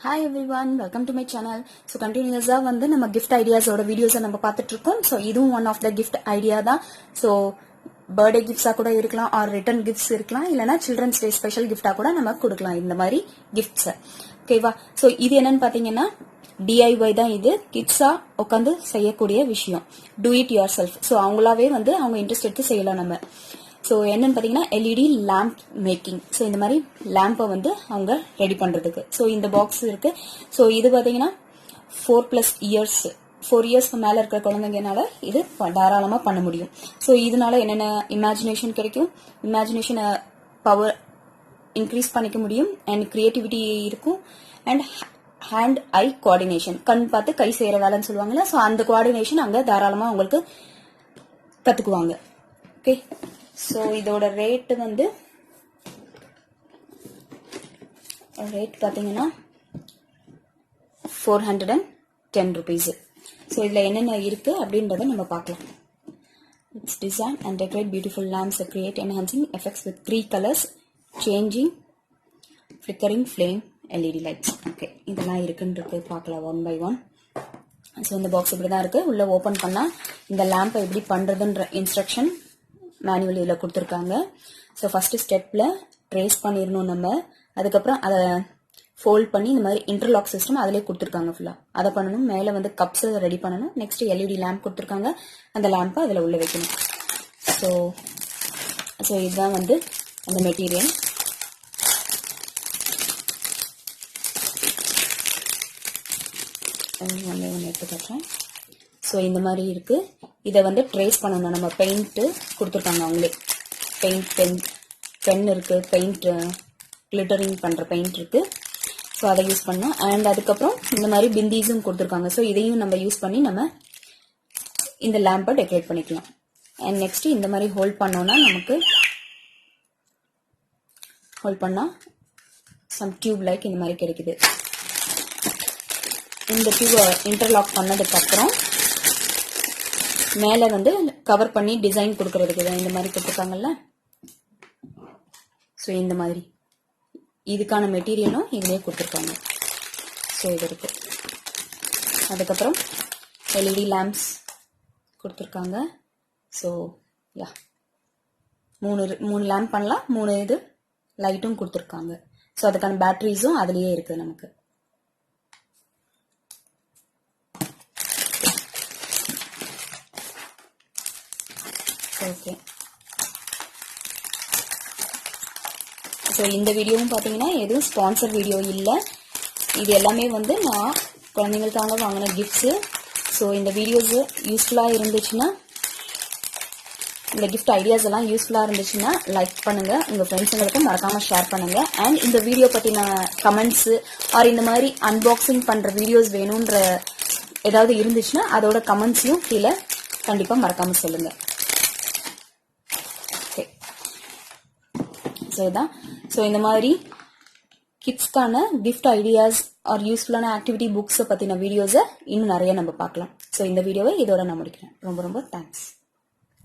Hi everyone, welcome to my channel. So continuously வந்து நம்ம gift ideas ஓட videos நம்ம பார்த்துட்டு இருக்கோம். So இதுவும் one of the gift idea தான். So birthday gifts கூட இருக்கலாம் or return gifts இருக்கலாம் இல்லனா children's day special gift கூட நம்ம கொடுக்கலாம் இந்த மாதிரி gifts. ஓகேவா? So இது என்னன்னு பாத்தீங்கன்னா DIY தான் இது. கிட்ஸா உட்கார்ந்து செய்யக்கூடிய விஷயம். Do it yourself. So அவங்களாவே வந்து அவங்க இன்ட்ரெஸ்ட் எடுத்து செய்யலாம் நம்ம. ஸோ என்னன்னு பார்த்தீங்கன்னா LED லேம்ப் மேக்கிங். ஸோ இந்த மாதிரி லேம்பை வந்து அவங்க ரெடி பண்ணுறதுக்கு. ஸோ இந்த பாக்ஸ் இருக்கு. ஸோ இது பார்த்தீங்கன்னா 4+ இயர்ஸ் 4 இயர்ஸ்க்கு மேலே இருக்கிற குழந்தைங்கனால இது தாராளமாக பண்ண முடியும். ஸோ இதனால என்னென்ன இமேஜினேஷன் கிடைக்கும், இமேஜினேஷனை பவர் இன்க்ரீஸ் பண்ணிக்க முடியும், அண்ட் கிரியேட்டிவிட்டி இருக்கும், அண்ட் ஹேண்ட் ஐ கோஆர்டினேஷன், கண் பார்த்து கை செய்கிற வேலைன்னு சொல்லுவாங்கல்ல. ஸோ அந்த கோஆர்டினேஷன் அங்கே தாராளமாக உங்களுக்கு கற்றுக்குவாங்க. ஓகே, ஸோ இதோட ரேட்டு வந்து பார்த்தீங்கன்னா 410 rupees. ஸோ இதில் என்னென்ன இருக்கு அப்படின்றத நம்ம பார்க்கலாம். It's design and decorate beautiful lamps create enhancing effects with 3 colors changing flickering flame LED lights. Okay, இதெல்லாம் இருக்குன்றது பார்க்கலாம் ஒன் பை ஒன். ஸோ இந்த பாக்ஸ் இப்படி தான் இருக்கு. உள்ள ஓப்பன் பண்ணால் இந்த லேம்பை எப்படி பண்ணுறதுன்ற இன்ஸ்ட்ரக்ஷன் மேனுவல் இதில் கொடுத்துருக்காங்க. ஸோ ஃபஸ்ட்டு ஸ்டெப்பில் ட்ரேஸ் பண்ணிடணும் நம்ம. அதுக்கப்புறம் அதை ஃபோல்ட் பண்ணி இந்த மாதிரி இன்டர்லாக் சிஸ்டம் அதிலே கொடுத்துருக்காங்க ஃபுல்லாக. அதை பண்ணணும். மேலே வந்து கப்ஸ் ரெடி பண்ணணும். நெக்ஸ்ட் LED லேம்ப் கொடுத்துருக்காங்க. அந்த லேம்பை அதில் உள்ள வைக்கணும். ஸோ இதுதான் வந்து அந்த மெட்டீரியல். ஒன்று எடுத்து காட்டுறேன். ஸோ இந்த மாதிரி இருக்கு. இதை வந்து ட்ரேஸ் பண்ணணும். நம்ம பெயிண்ட்டு கொடுத்துருக்காங்க அவங்களே. பென் இருக்கு, பெயிண்ட் கிளிட்டரிங் பண்ணுற பெயிண்ட் இருக்கு. ஸோ அதை யூஸ் பண்ணோம். அண்ட் அதுக்கப்புறம் இந்த மாதிரி பிந்தீஸும் கொடுத்துருக்காங்க. ஸோ இதையும் நம்ம யூஸ் பண்ணி நம்ம இந்த லேம்பை டெக்கரேட் பண்ணிக்கலாம். அண்ட் நெக்ஸ்ட் இந்த மாதிரி ஹோல்ட் பண்ணோம்னா நமக்கு ஹோல்ட் பண்ணால் சம் டியூப் லைக் இந்த மாதிரி கிடைக்குது. இந்த டியூபை இன்டர்லாக் பண்ணதுக்கப்புறம் மேலே வந்து கவர் பண்ணி டிசைன் கொடுக்கறதுக்கு தான் இந்த மாதிரி கொடுத்துருக்காங்கல்ல. ஸோ இந்த மாதிரி இதுக்கான மெட்டீரியலும் இதுலேயே கொடுத்துருக்காங்க. ஸோ இது இருக்கு. அதுக்கப்புறம் LED லேம்ப்ஸ் கொடுத்துருக்காங்க. ஸோ யா 3 லேம்ப் பண்ணலாம். 3 இது லைட்டும் கொடுத்துருக்காங்க. ஸோ அதுக்கான பேட்டரிஸும் அதுலேயே இருக்குது நமக்கு. ஓகே, ஸோ இந்த வீடியோவும் பார்த்தீங்கன்னா எதுவும் ஸ்பான்சர் வீடியோ இல்லை. இது எல்லாமே வந்து நான் குழந்தைங்களுக்காக வாங்கின கிஃப்ட்ஸு. ஸோ இந்த வீடியோஸ் யூஸ்ஃபுல்லாக இருந்துச்சுன்னா, இந்த கிஃப்ட் ஐடியாஸ் எல்லாம் யூஸ்ஃபுல்லாக இருந்துச்சுன்னா லைக் பண்ணுங்கள், உங்கள் ஃப்ரெண்ட்ஸுங்களுக்கு மறக்காமல் ஷேர் பண்ணுங்கள். அண்ட் இந்த வீடியோ பற்றின கமெண்ட்ஸு ஆர் இந்த மாதிரி அன்பாக்சிங் பண்ணுற வீடியோஸ் வேணுன்ற ஏதாவது இருந்துச்சுன்னா அதோட கமெண்ட்ஸையும் கீழே கண்டிப்பாக மறக்காமல் சொல்லுங்கள். ஸோ இந்த மாதிரி கிட்ஸ்க்கான கிஃப்ட் ஐடியாஸ் ஆர் யூஸ்ஃபுல்லான ஆக்டிவிட்டி புக்ஸை பற்றின வீடியோஸை இன்னும் நிறைய நம்ம பார்க்கலாம். ஸோ இந்த வீடியோவை இதோட நான் முடிக்கிறேன். ரொம்ப ரொம்ப தேங்க்ஸ்.